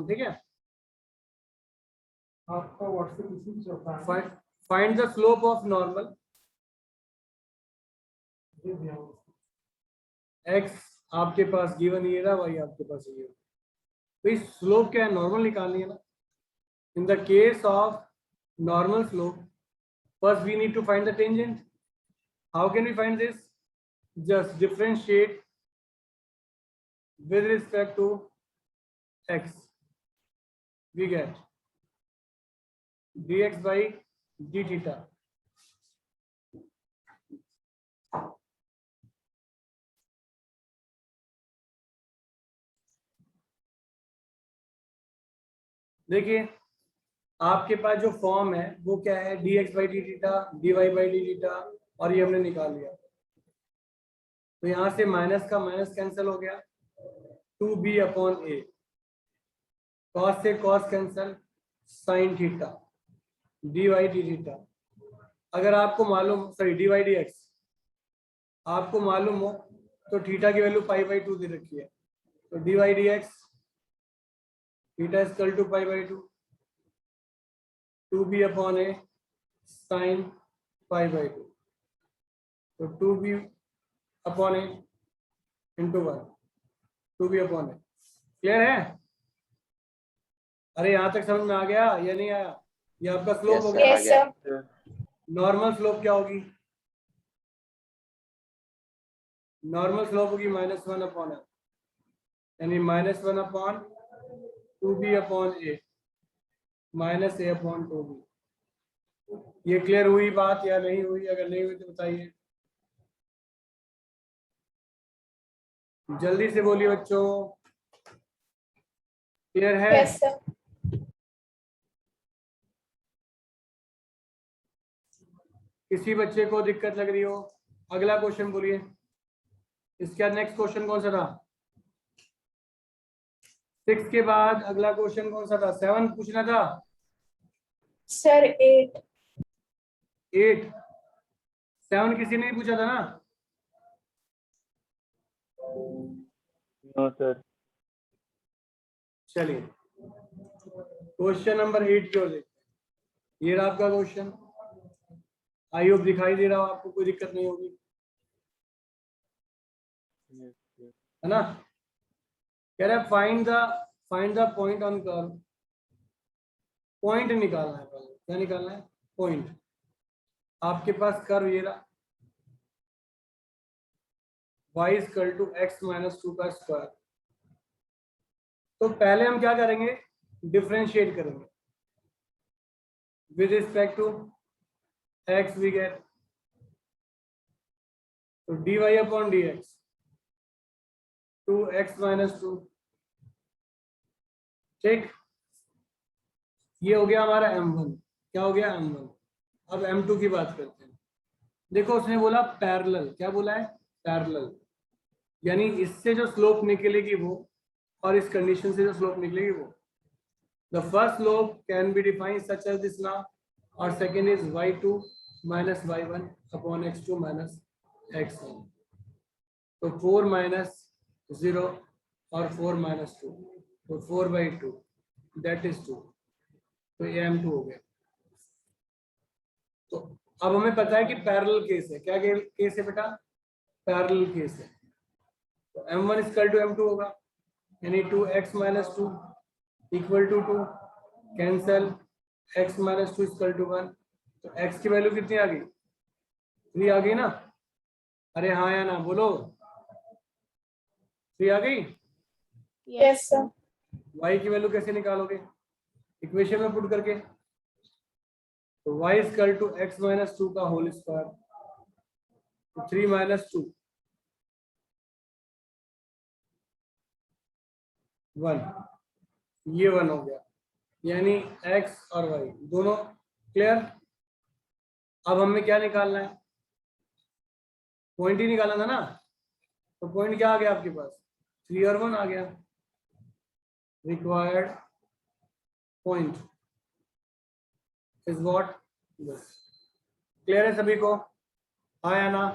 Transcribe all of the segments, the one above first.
Upon, ठीक है। आपका व्हाट्सएप इसी पे चलता है। Find the slope of normal x आपके पास गिवन ये रहा, वाई आपके पास ये रहा। भाई स्लोप क्या है, नॉर्मल निकालनी है ना। In the case of normal slope first we need to find the tangent. How can we find this? Just differentiate with respect to x, we get dx by d theta. देखिए आपके पास जो form है वो क्या है, dx by d theta, dy by d theta, और ये हमने निकाल लिया। तो यहां से माइनस का माइनस कैंसिल हो गया, 2b अपॉन a, कॉस से cos cancel, sine theta, dy d theta। अगर आपको मालूम, सॉरी dy dx आपको मालूम हो तो थीटा की वैल्यू पाई बाई 2 दे रखी है, तो dy dx theta is equal to pi by 2, 2b upon a sine pi by 2, तो 2b upon a into 1, 2b upon a. Clear है? अरे यहाँ तक समझ में आ गया या नहीं आया? ये आपका स्लोप हो गया। Yes sir. नॉर्मल स्लोप क्या होगी? नॉर्मल स्लोप होगी -1 अपॉन एल, यानी -1 अपॉन 2b अपॉन ए माइनस ए अपॉन 2b। ये क्लियर हुई बात या नहीं हुई? अगर नहीं हुई तो बताइए, जल्दी से बोलिए बच्चों। क्लियर है? Yes sir. किसी बच्चे को दिक्कत लग रही हो? अगला क्वेश्चन बोलिए। इसके बाद नेक्स्ट क्वेश्चन कौन सा था? 6 के बाद अगला क्वेश्चन कौन सा था? 7 पूछना था सर 8। 8 7 किसी ने नहीं पूछा था ना? No sir. चलिए क्वेश्चन नंबर 8 की ओर देखते हैं। ये रहा आपका क्वेश्चन। आई होप दिखाई दे रहा हो आपको, कोई दिक्कत नहीं होगी, है ना? कह रहा है find the point on curve. Point निकालना है पहले। क्या निकालना है? पॉइंट। आपके पास कर्व ये रहा, y equal to x minus 2 का स्क्वायर। तो पहले हम क्या करेंगे? डिफरेंशिएट करेंगे with respect to x, we get तो dy upon dx 2x minus 2। ठीक, ये हो गया हमारा m1। क्या हो गया? m1। अब m2 की बात करते हैं। देखो उसने बोला पैरेलल। क्या बोला है? पैरेलल, यानी इससे जो स्लोप निकलेगी वो, और इस कंडीशन से जो स्लोप निकलेगी वो। The first slope can be defined such as this now, और second is y2 minus y1 upon x2 minus x1। तो 4 माइनस 0 और 4 माइनस 2, तो 4/2 दैट इज 2। तो ये m2 हो गया। तो अब हमें पता है कि पैरेलल केस है। क्या केस है बेटा? पैरेलल केस है। तो m1 इक्वल टू m2 होगा, यानी 2x minus 2 equal to 2, cancel, x minus 2 equal to 1। तो x की वैल्यू कितनी आ गई? 3 आ गई ना? अरे हाँ या ना बोलो, 3 आ गई। Yes sir. y की वैल्यू कैसे निकालोगे? इक्वेशन में पुट करके। तो y equal to x minus 2 का होल स्क्वायर, तो 3 माइनस 2 1, ये 1 हो गया, यानी x और y दोनों क्लियर। अब हमें क्या निकालना है? पॉइंट ही निकालना था ना। तो पॉइंट क्या आ गया आपके पास? 3 और 1 आ गया। Required point is what? Clear है सभी को? हाँ या ना?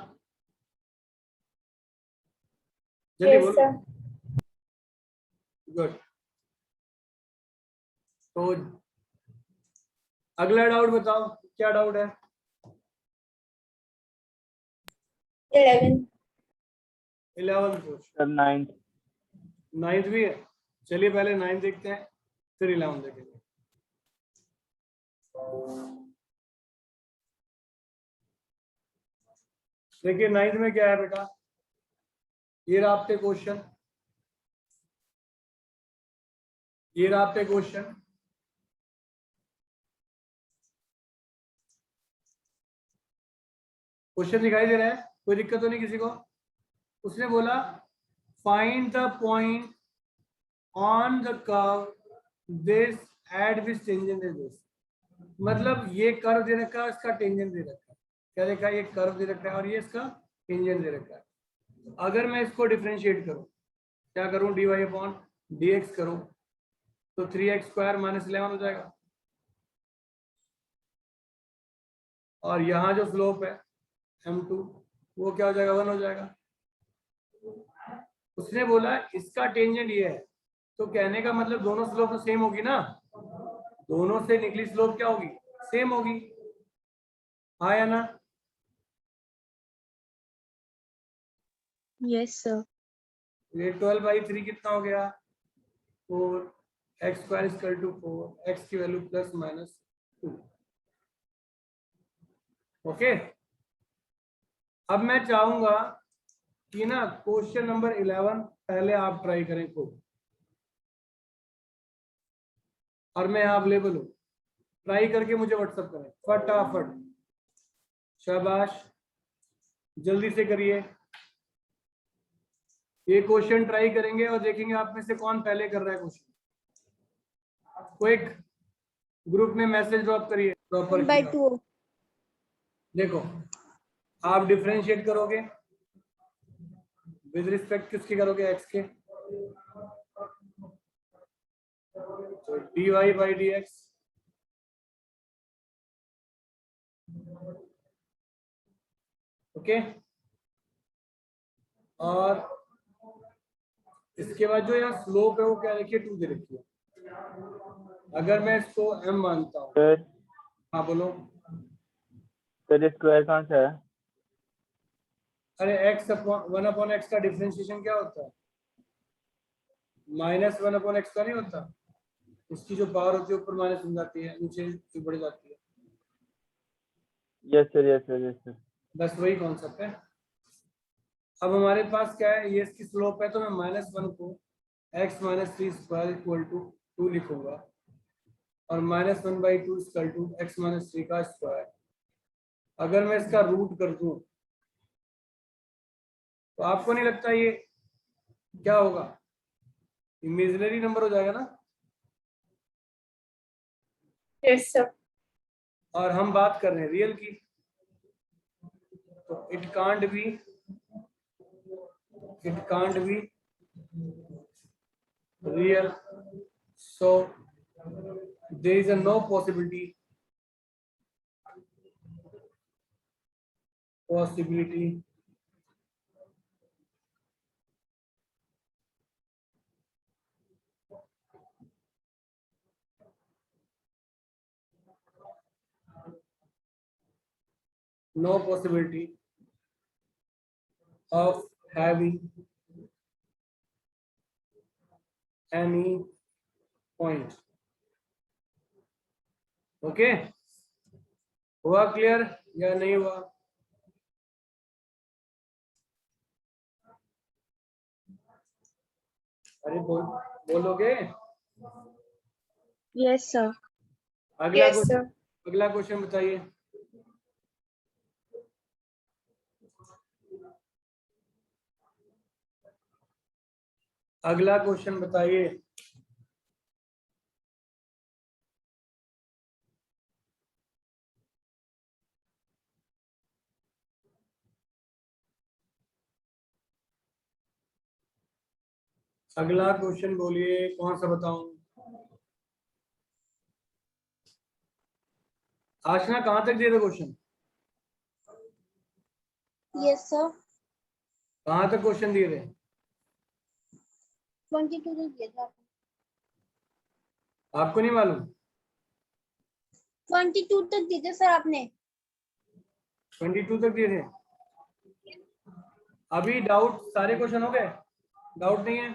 जल्दी यस बोलो। सर। गुड। तो अगला डाउट बताओ, क्या डाउट है? 11. 11 क्वेश्चन। Sir 9th। 9th भी है, चलिए पहले 9th देखते हैं फिर 11 देखेंगे। देखिए 9th में क्या है बेटा, ये रहा आपके क्वेश्चन, ये रहा आपके क्वेश्चन। क्वेश्चन दिखाई दे रहा है, कोई दिक्कत तो नहीं किसी को? उसने बोला find the point on the curve this eight which tangent is this. मतलब ये कर्व दे रखा है, इसका टेंजेंट दे रखा है। क्या देखा है, ये कर्व दे रखा है और ये इसका टेंजेंट दे रखा है। अगर मैं इसको डिफरेंशिएट करूं, क्या करूं, dy अपॉन dx करूं, तो 3x स्क्वायर माइनस 11 हो जाएगा। और यहाँ जो स्लोप है m2 वो क्या हो जाएगा, 1 हो जाएगा। उसने बोला इसका टेंजेंट ये है, तो कहने का मतलब दोनों स्लोप तो सेम होगी ना, दोनों से निकली स्लोप क्या होगी, सेम होगी, हाँ या ना? Yes, sir. ये 12/3 कितना हो गया, 4, x square equal to 4, x की वैल्यू प्लस माइनस 2। ओके, अब मैं चाहूंगा कि ना क्वेश्चन नंबर 11 पहले आप ट्राई करें खुद, और मैं अवेलेबल हूँ, ट्राई करके मुझे व्हाट्सएप करें फटाफट, शाबाश, जल्दी से करिए। ये क्वेश्चन ट्राई करेंगे और देखेंगे आप में से कौन पहले कर रहा है क्वेश्चन। क्विक, ग्रुप में मैसेज ड्रॉप करिए प्रॉपर। 1/2. देखो आप डिफरेंशिएट करोगे विद रिस्पेक्ट किसके करोगे, एक्स के, तो dy/dx ओके। और इसके बाद जो यहाँ स्लोप है वो क्या रखिए, 2 दे रखी है। अगर मैं इसको m मानता हूँ, सर हाँ बोलो। सर स्क्वायर कहाँ से है? अरे वन अपॉन एक्स का डिफरेंशिएशन क्या होता है, -1/x का नहीं होता, इसकी जो पावर होती है ऊपर माइनस बन जाती है, नीचे बढ़ जाती है, yes sir, yes sir, yes sir. बस वही कॉन्सेप्ट है। अब हमारे पास क्या है, ये इसकी स्लोप है, तो मैं -1 को x - 3 स्क्वायर इक्वल टू 2 लिखूंगा, और -1/2 इक्वल टू x - 3 का स्क्वायर। अगर मैं इसका रूट कर दूं तो आपको नहीं लगता ये क्या होगा, इमेजिनरी नंबर हो जाएगा ना? Yes, sir. और हम बात कर रहे हैं रियल की, तो it can't be real, so there is a no possibility of having any point। Okay, हुआ क्लियर या नहीं हुआ? अरे बोलोगे? Yes, sir. अगला Yes, sir. अगला क्वेश्चन बताइए। अगला क्वेश्चन बताइए। अगला क्वेश्चन बोलिए, कौन सा बताऊं? आशना कहां तक दिए थे क्वेश्चन? Yes, sir. कहां तक क्वेश्चन दिए थे? 22 तक दिया था। आपको नहीं मालूम? 22 तक दी थी सर आपने। 22 तक दिए थे। अभी डाउट सारे क्वेश्चन हो गए? डाउट नहीं है?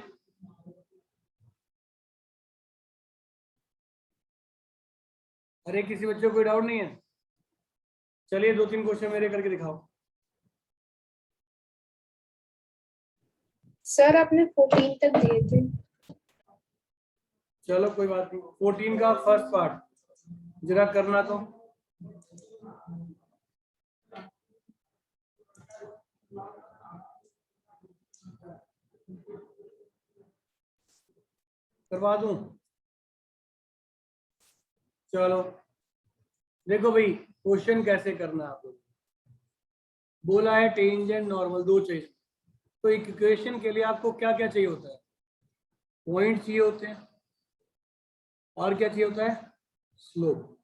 अरे किसी बच्चे को कोई डाउट नहीं है? चलिए 2-3 क्वेश्चन मेरे करके दिखाओ। सर आपने 14 तक दिए थे। चलो कोई बात नहीं। 14 का फर्स्ट पार्ट जरा करना तो। करवा दूं? चलो देखो भाई, क्वेश्चन कैसे करना है आपको। बोला है टेंजेंट नॉर्मल दो चाहिए। तो इक्वेशन के लिए आपको क्या क्या चाहिए होता है? पॉइंट चाहिए होते हैं, और क्या चाहिए होता है? स्लोप।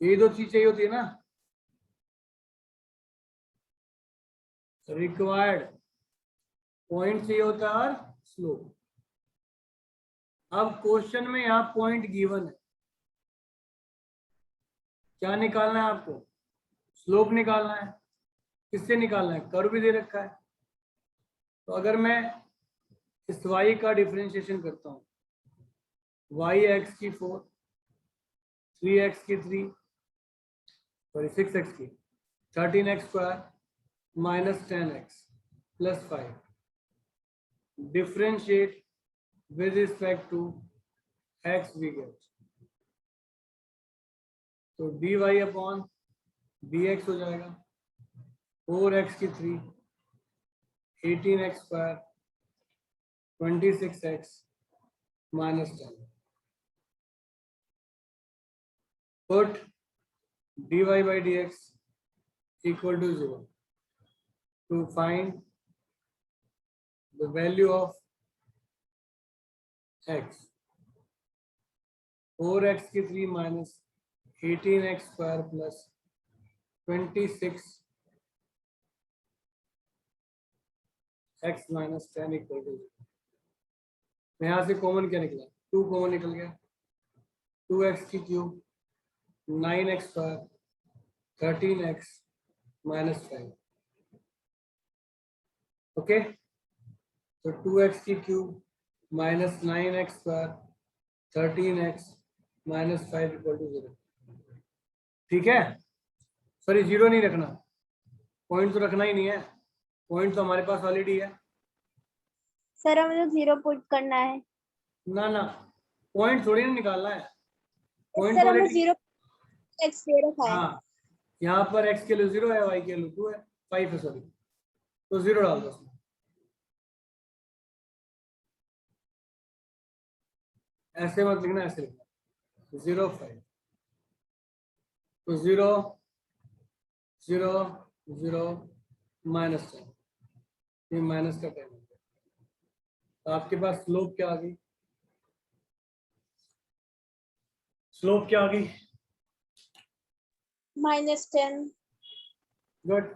ये दो चीज चाहिए होती है ना। रिक्वायर्ड पॉइंट चाहिए होता है और स्लोप। अब क्वेश्चन में यहाँ पॉइंट गिवन है, क्या निकालना है आपको? स्लोप निकालना है। किससे निकालना है? कर्व भी दे रखा है। तो अगर मैं इस y का डिफरेंशिएशन करता हूँ, y x की 4, 3x की 3, सॉरी 6x की, 13x square minus 10x plus 5, differentiate with respect to x we get, तो dy अपॉन dx हो जाएगा 4x की 3, 18x square 26x minus 10, put dy by dx equal to 0 to find the value of x, 4x की 3 minus 18x square plus 26 x minus 10 equal to 0। यहाँ से common क्या निकला? 2 common निकल गया, 2x की cube 9x square 13x minus 5। Okay, तो 2x की cube minus 9x square 13x minus 5 equal to 0। ठीक है, सॉरी 0 नहीं रखना, पॉइंट तो रखना ही नहीं है, पॉइंट तो हमारे पास ऑलरेडी है। सर हमें 0 पुट करना है। ना ना, पॉइंट थोड़ी ना निकालना है, पॉइंट सर तो हमें ऑलरेडी। 0 x दे रखा है। हाँ, यहाँ पर x के लिए 0 है, y के लिए 2 है, 5 है सॉरी, तो 0 डाल दो उसमें। ऐसे मत लिखना, ऐसे लिखना 0 5, तो 0 0 0 माइनस 10, ये माइनस का 10 है। तो आपके पास स्लोप क्या आ गई? स्लोप क्या आ गई? -10। गुड।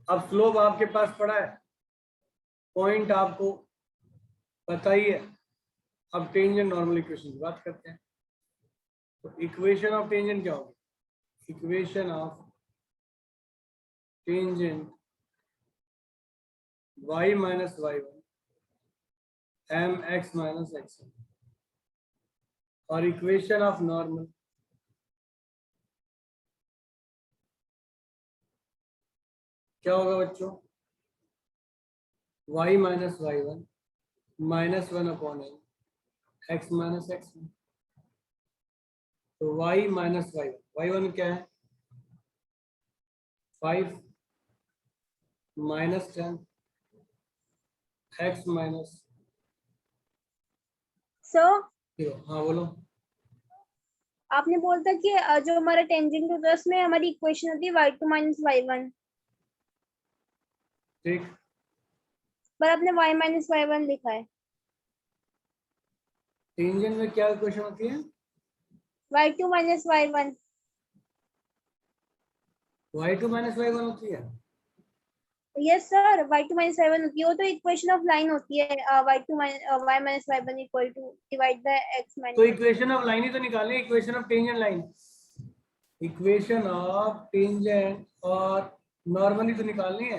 अब स्लोप आपके पास पड़ा है, पॉइंट आपको पता ही है। अब टेंजेंट नॉर्मल इक्वेशन की बात करते हैं। तो इक्वेशन ऑफ टेंजेंट क्या होगी? Equation of tangent y minus y1 mx minus x1, और इक्वेशन ऑफ नॉर्मल क्या होगा बच्चों? y minus y1 minus 1 upon n x minus x1। तो y माइनस y1 क्या है? 5 माइनस 10 x माइनस सो 0। हाँ बोलो। आपने बोलता कि जो हमारा टेंजेंट होता है उसमें हमारी इक्वेशन होती है y2 माइनस y1, ठीक, पर आपने y माइनस y1 लिखा है। टेंजेंट में क्या इक्वेशन होती है? y2 minus y1। y2 minus y1 होती है। Yes sir, y2 minus y1 होती है, वो तो इक्वेशन ऑफ लाइन होती है, y2 y minus y1 equal to divide by x तो minus इक्वेशन ऑफ लाइन ही तो निकालनी है, equation of tangent line, equation of tangent और नॉर्मली तो निकालनी है।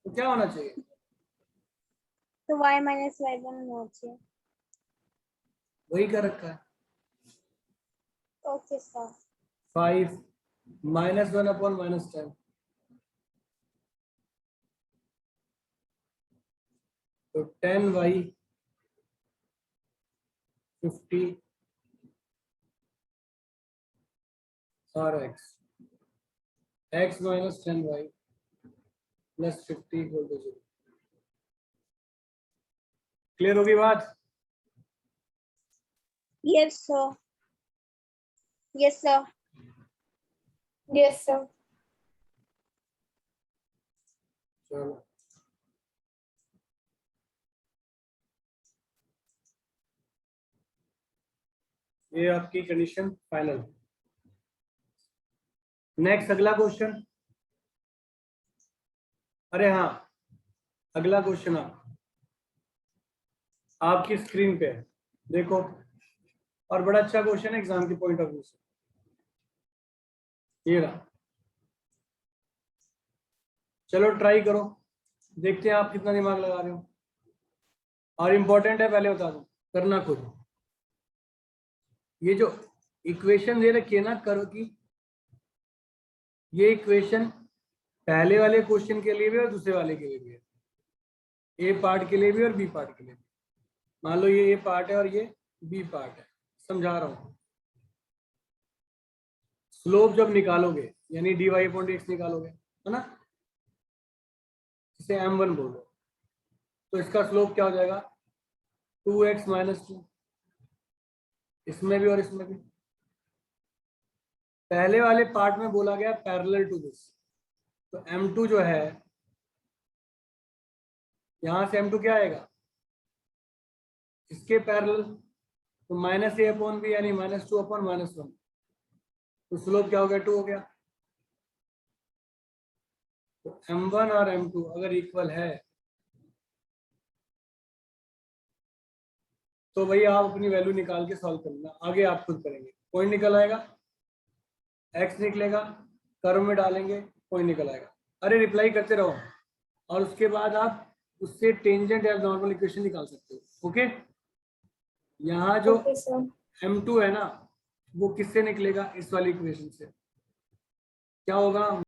तो क्या होना चाहिए? तो y minus y1 होना चाहिए। वही कर रखा है, ओके सर। 5 -1 अपॉन -10। तो 10y 50 और x minus 10y plus 50 equal to 0। Clear होगी बात? Yes sir, yes sir, yes sir. चलो ये आपकी कंडीशन फाइनल। नेक्स्ट अगला क्वेश्चन। अरे हाँ, अगला क्वेश्चन आपकी स्क्रीन पे है, देखो, और बड़ा अच्छा क्वेश्चन है एग्जाम के पॉइंट ऑफ व्यू से। ये रहा, चलो ट्राई करो, देखते हैं आप कितना दिमाग लगा रहे हो। और इम्पोर्टेंट है, पहले बता दूं, करना खुद। ये जो इक्वेशन दे रखी है ना कर्व की, ये इक्वेशन पहले वाले क्वेश्चन के लिए भी और दूसरे वाले के लिए भी है, ए पार्ट के लिए भी और बी पार्ट के लिए भी। मान लो ये ए पार्ट है और ये बी पार्ट है, समझा रहा हूं। स्लोप जब निकालोगे यानी dy अपॉन dx निकालोगे, है ना, इसे m1 बोलो, तो इसका स्लोप क्या हो जाएगा? 2x - 2। इसमें भी और इसमें भी। पहले वाले पार्ट में बोला गया पैरेलल टू दिस, तो m2 जो है, यहां से m2 क्या आएगा? इसके पैरेलल, तो -a अपॉन b यानी -2 अपॉन -1। तो स्लोप क्या हो गया? 2 हो गया। तो m1 और m2 अगर इक्वल है तो भाई आप अपनी वैल्यू निकाल के सॉल्व करना, आगे आप खुद करेंगे। पॉइंट निकल आएगा, x निकलेगा, कर्व में डालेंगे, पॉइंट निकल आएगा। अरे रिप्लाई करते रहो, और उसके बाद आप उससे टेंजेंट या नॉर्मल इक्वेशन निकाल सकते हो। ओके, यहाँ जो m2 है ना, वो किससे निकलेगा? इस वाली इक्वेशन से। क्या होगा?